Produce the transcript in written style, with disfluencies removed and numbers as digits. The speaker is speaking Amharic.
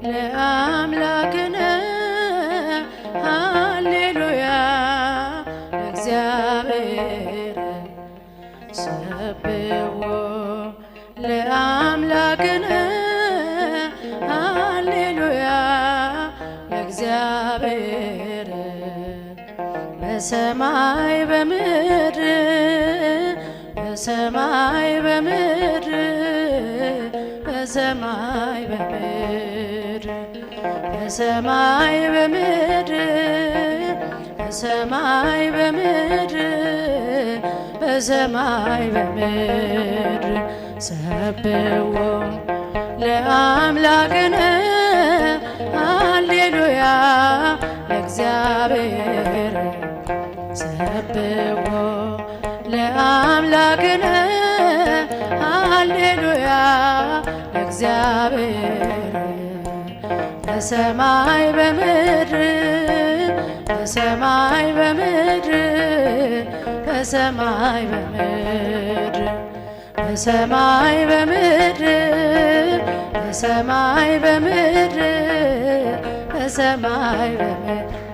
ለአምላክነ ሃሌሉያ ለእግዚአብሔር ሰብሕዎ ለአምላክነ ሃሌሉያ ለእግዚአብሔር በሰማይ በምድር በሰማይ በምድር በሰማይ በምድር በሰማይ በምድር በሰማይ በምድር በሰማይ በምድር ሰብሕዎ ለአምላክነ ሃሌሉያ ለእግዚአብሔር ሰብሕዎ ለአምላክነ ሃሌሉያ ለእግዚአብሔር በሰማይ በምድር በሰማይ በምድር በሰማይ በምድር በሰማይ በምድር በሰማይ በምድር በሰማይ በምድር